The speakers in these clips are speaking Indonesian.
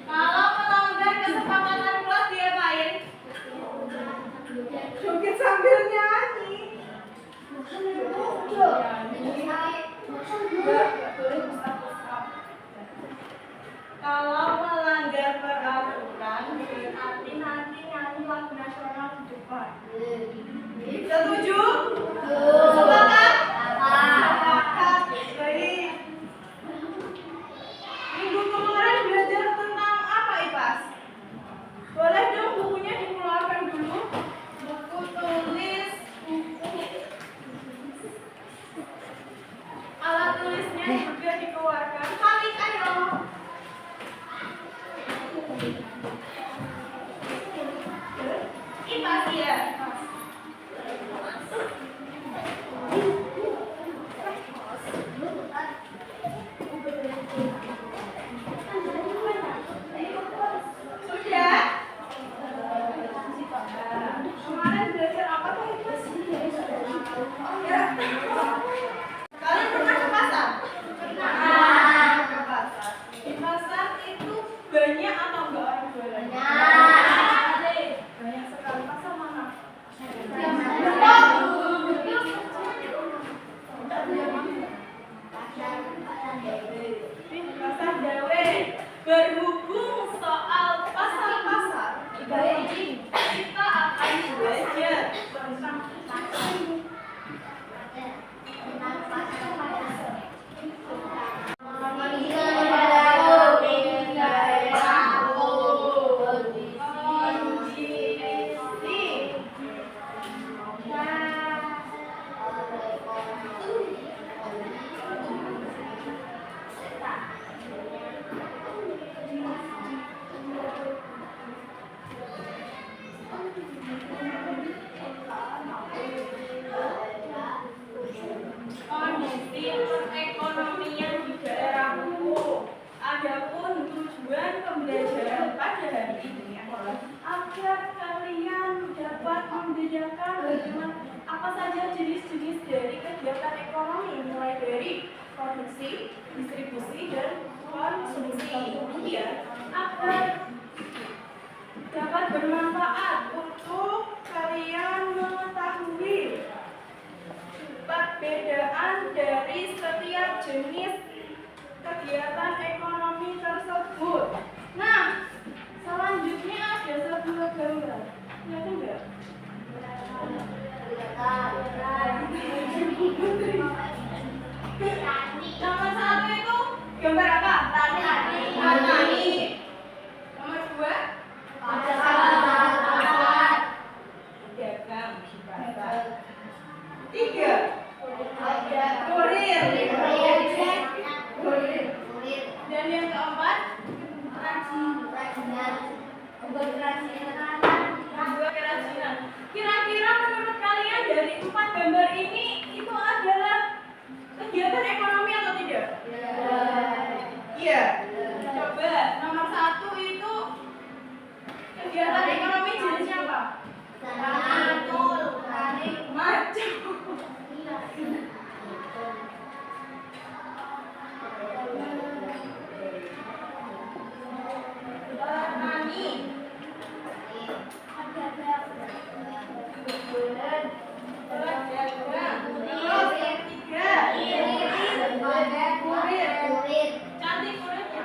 Kalau melanggar kesepakatan kelas diapain? Joget sambil nyanyi. Kalau melanggar peraturan berarti nanti nyanyi lagu nasional di depan. Setuju? Sepakat? Sepakat. Baik. Minggu kemarin belajar tentang apa, Ipas? Boleh dong bukunya dikeluarkan dulu? Buku tulis, buku alat tulisnya juga dikeluarkan. Kalik ayo. Ipas ya. Sudah? Kemarin belajar apa tuh, Ipas? Ya. Kalian pernah ke pasar? Pernah ke pasar. Di pasar itu banyak atau enggak orang jualan? Banyak sekali. Pasar mana? Pasar Dawe. Berhubung soal pasar-pasar, kita akan belajar tentang kondisi perekonomian di daerahku. Adapun tujuan pembelajaran pada hari ini adalah agar kalian dapat membedakan bagaimana apa saja jenis-jenis dari kegiatan ekonomi, mulai dari produksi, distribusi, dan konsumsi. Kemudian agar dapat bermanfaat untuk kalian mengetahui perbedaan dari setiap jenis kegiatan ekonomi tersebut. Nah, selanjutnya ada sebuah gambar. Lihat enggak? Nomor 1 itu gambar apa? Petani. Nomor 2? Dagang di pasar. 3? Kurir. Dan yang keempat? Kerajinan. Kira-kira menurut kalian dari 4 gambar ini itu adalah kegiatan ekonomi atau tidak? Iya. Coba nomor 1 itu kegiatan ekonomi jenisnya apa? Macam. Petani. Kurir. Cantik kurirnya.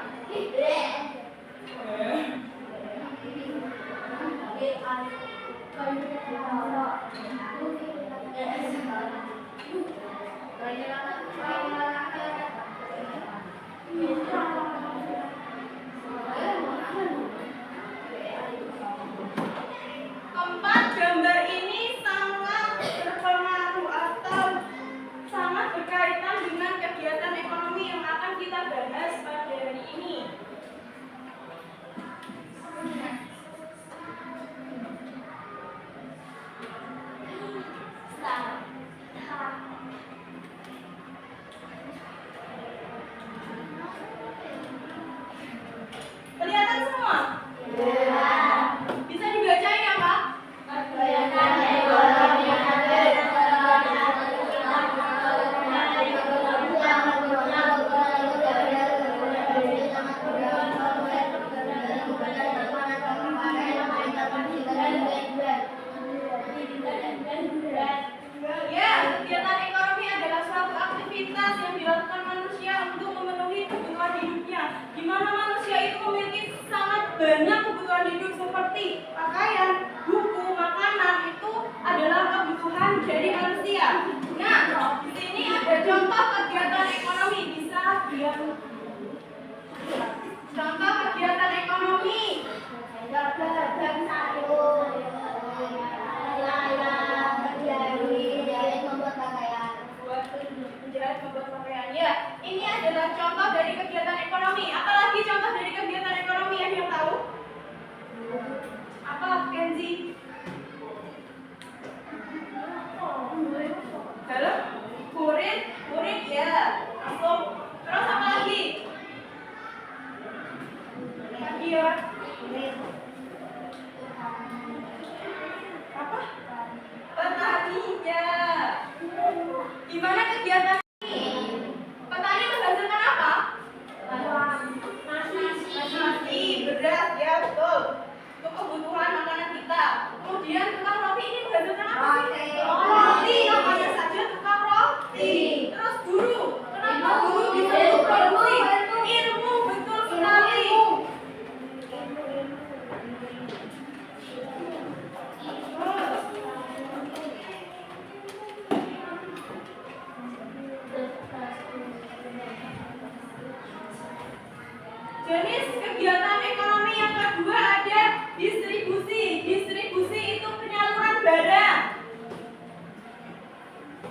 banyak kebutuhan hidup seperti pakaian, buku, makanan itu adalah kebutuhan dari manusia. Nah, di sini ada contoh kegiatan ekonomi. Bisa lihat contoh kegiatan ekonomi. Dagang sayur, membuat pakaian. Menjahit, membuat pakaian. Ya, ini adalah contoh dari kegiatan ekonomi. Apalagi contoh dari kegiatan ekonomi yang tahu? Apa, Kenzi? Halo? Kurit ya. Langsung. Terus apa lagi? Lagi ya. Apa? Petaninya. Gimana kegiatan ini? Petani menghasilkan apa? Nasi, beras, ya betul. Untuk kebutuhan makanan kita. Kemudian tukang roti ini menghasilkan apa sih? Roti, namanya saja tukang roti. Terus guru, kenapa guru bisa berproduksi ilmu? Betul sekali. Jenis kegiatan ekonomi yang kedua ada distribusi. Distribusi itu penyaluran barang.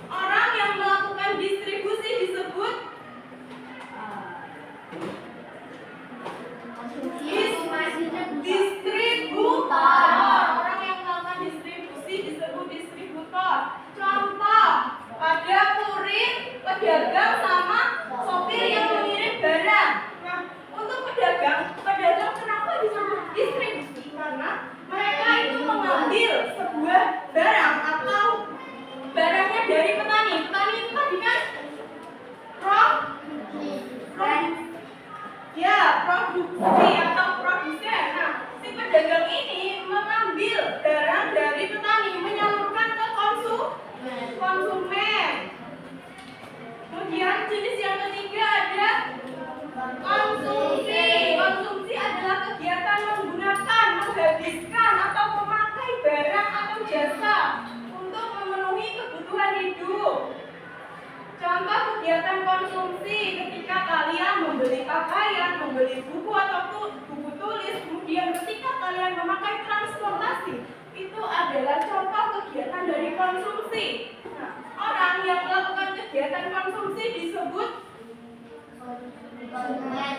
Orang yang melakukan distribusi disebut distributor. Orang yang melakukan distribusi disebut distributor. Contoh, ada kurir, pedagang sama sopir yang mengirim barang. Nah, untuk pedagang kenapa disebut distribusi? Karena mereka itu mengambil sebuah barang atau barangnya dari petani. Petani itu tadi kan produksi atau produsen. Nah, si pedagang ini mengambil barang dari petani, menyalurkan ke konsumen. Kemudian jenis yang ketiga ada konsumsi. Konsumsi adalah kegiatan menggunakan, menghabiskan atau memakai barang atau jasa untuk memenuhi kebutuhan hidup. Contoh kegiatan konsumsi ketika kalian membeli pakaian, membeli buku atau buku tulis, kemudian ketika kalian memakai transportasi, itu adalah contoh kegiatan dari konsumsi. Nah, orang yang melakukan kegiatan konsumsi disebut konsumen.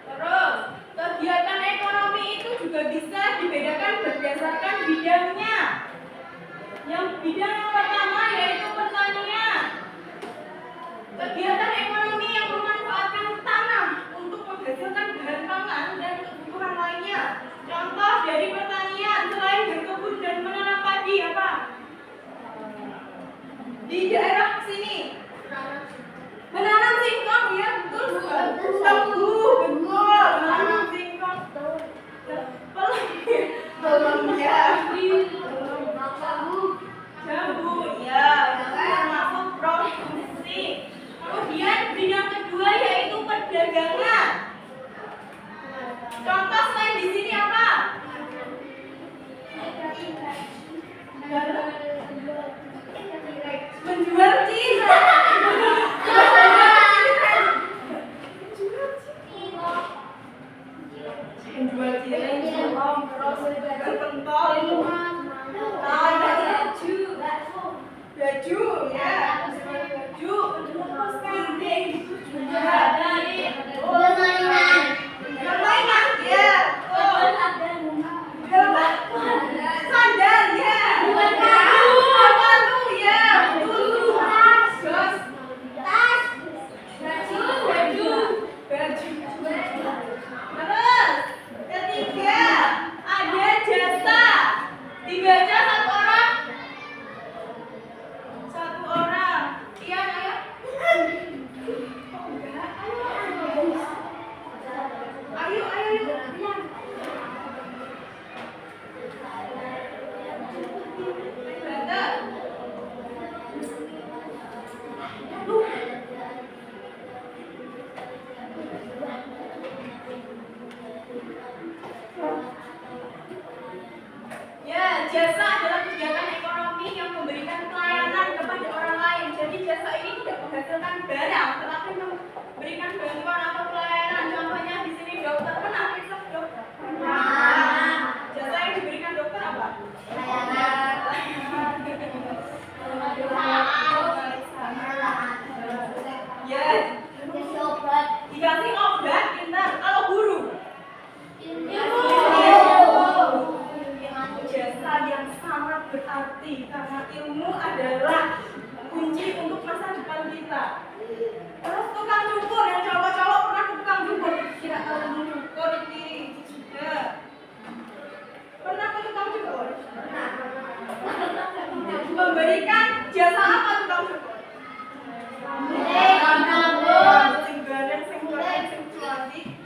Terus, kegiatan ekonomi itu juga bisa dibedakan berdasarkan bidangnya. Bidang yang pertama yaitu pertanian. Kegiatan ekonomi yang memanfaatkan tanah untuk menghasilkan bahan pangan dan kebutuhan lainnya. Contoh dari pertanian selain berkebun dan menanam padi apa? Di daerah sini menanam singkong, ya betul bukan? Tebu, betul. Menanam singkong. Jambu, ya. Termasuk produksi. Kemudian bidang kedua yaitu perdagangan. Contoh selain di sini apa? Menjual cireng. memberikan jasa apa tukang cukur? Sing gandeng, sing goreng, sing cuanti.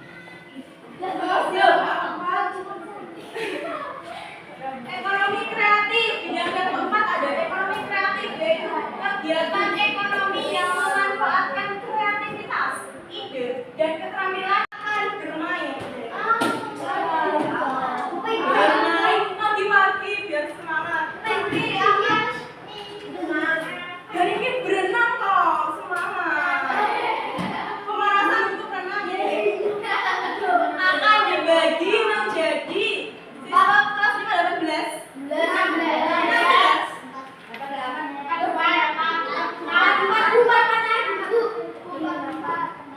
Ekonomi kreatif. Bidang yang keempat ada ekonomi kreatif, yaitu kegiatan ekonomi yang memanfaatkan kreativitas, ide, dan keterampilan bermain. Bermain pagi-pagi biar semangat. Dan ini berenang kok, semangat. Pemanasan untuk renang akan dibagi menjadi siswa kelas 5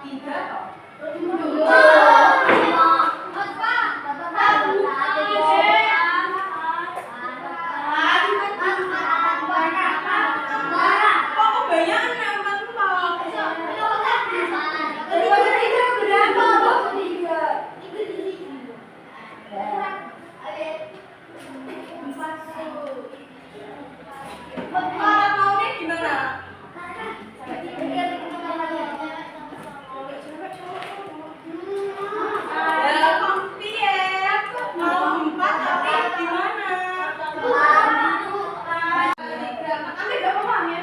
tiga kok kebanyakan yang empat. Empat maunya gimana? Ya kompi ya, mau empat tapi gimana? Nanti gak paham ya?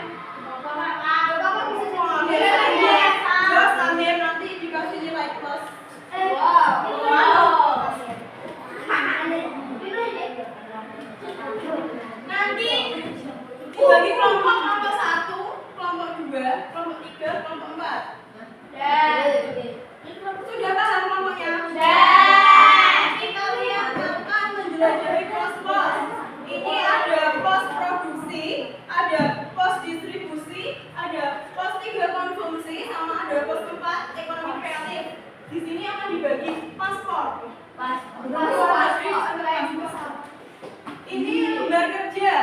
Terus Amir nanti dikasih nilai plus. Nanti dibagi kelompok 1, kelompok 2, kelompok 3, kelompok 4. Sudah paham kelompoknya? Nanti kalian akan menjelajahi pos-pos. Ini ada pos produksi, ada pos distribusi, ada pos 3 konsumsi, sama ada pos 4 ekonomi kreatif. Di sini akan dibagi paspor. Ini lembar kerja.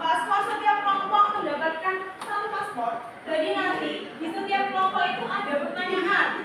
Paspor setiap kelompok mendapatkan 1 paspor. Jadi nanti di setiap kelompok itu ada pertanyaan.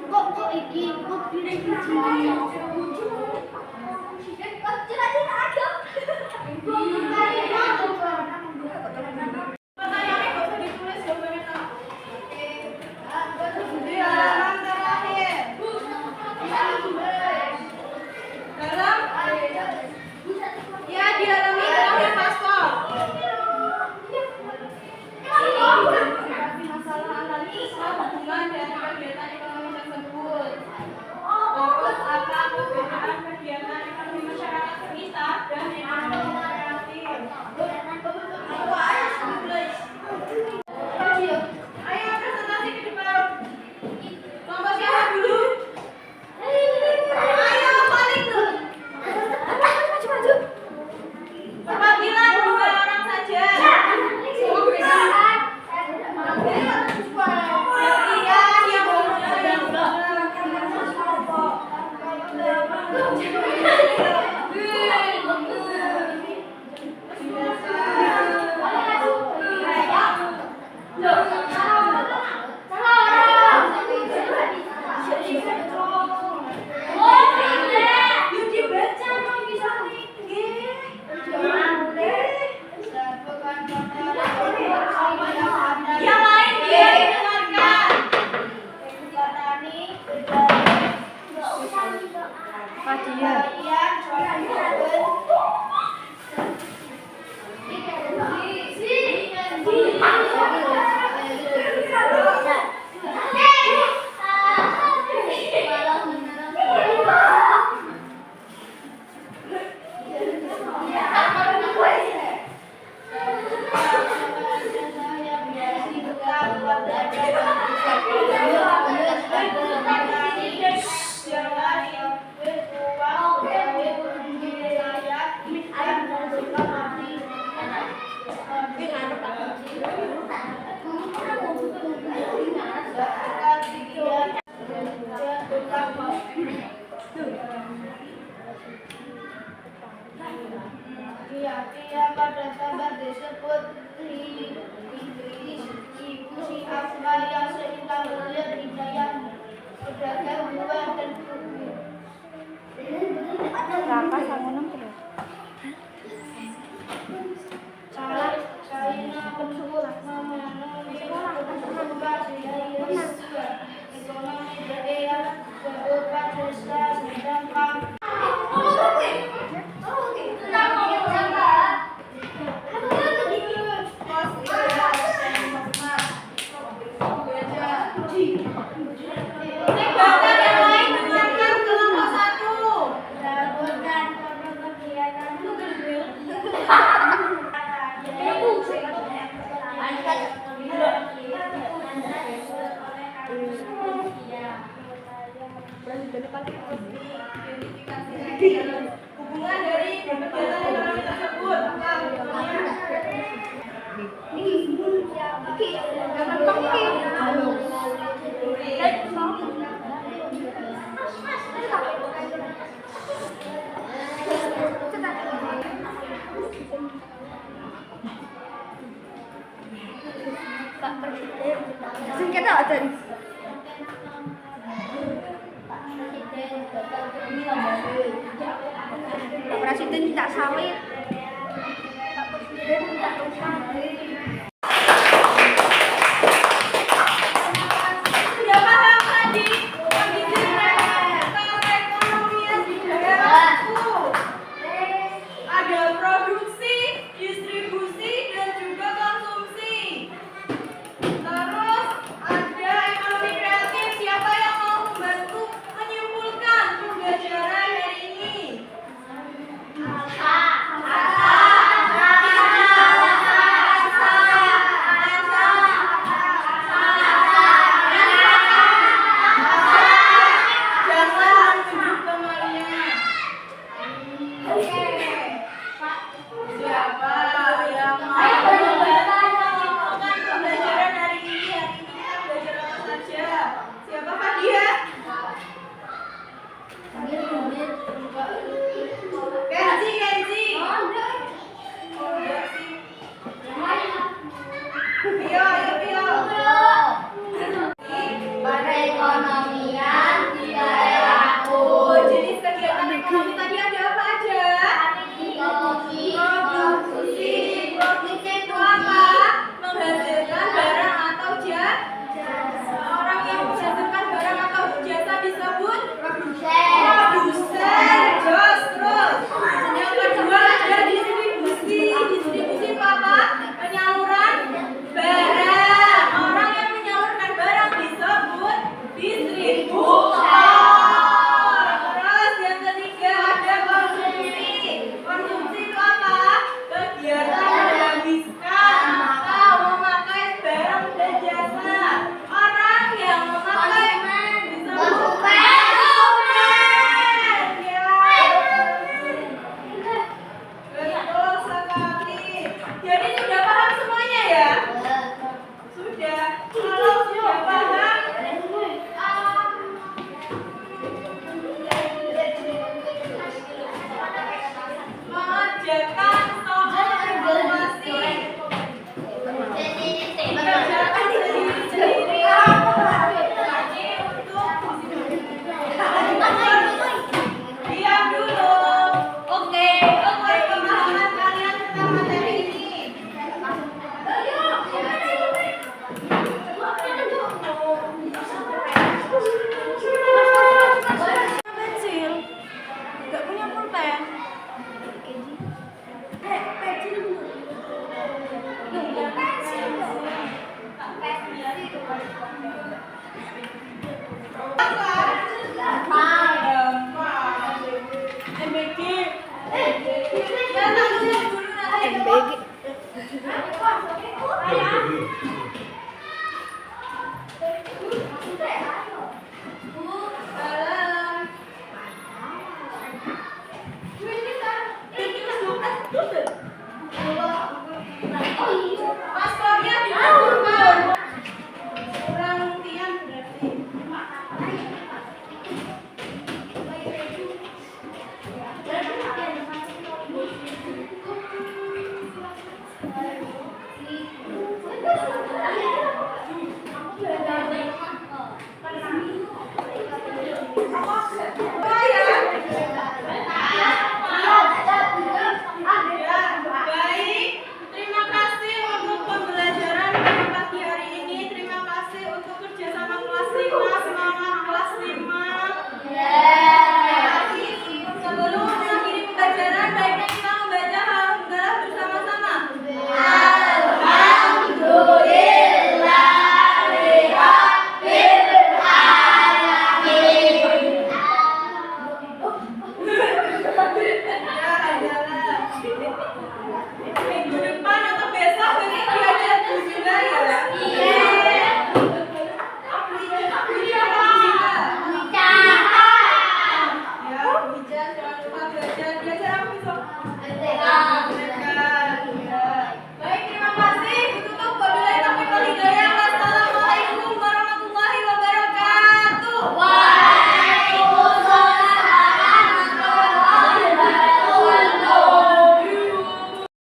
Kok iki kok biji. Kok cerita aja. Pertanyaannya nggak usah ditulis, jawabannya tak. Di halaman terakhir. Dalam? Ya, di halaman terakhir paspor. Masalah analisis hubungan dari kegiatan ekonomi tersebut. Terus apa perbedaan kegiatan ekonomi masyarakat sekitar dan ekonomi kreatif? Ayo presentasi ke depan. Nomor siapa dulu? Ayo balik dulu. Perwakilan 2 orang saja. Yang lain dia dengarkan. Iya, pada sahabat disebut ibu si Asma yang sehingga melihat hidayahnya pedagang buah dan Raka sangunang terus. China memenuhi ekonomi daerah berupa desa sedangkan Tinggalkan yang lain dengarkan kelompok 1. Hubungan dari kegiatan ekonomi tersebut. Singkatnya ada. Presiden tak sawit.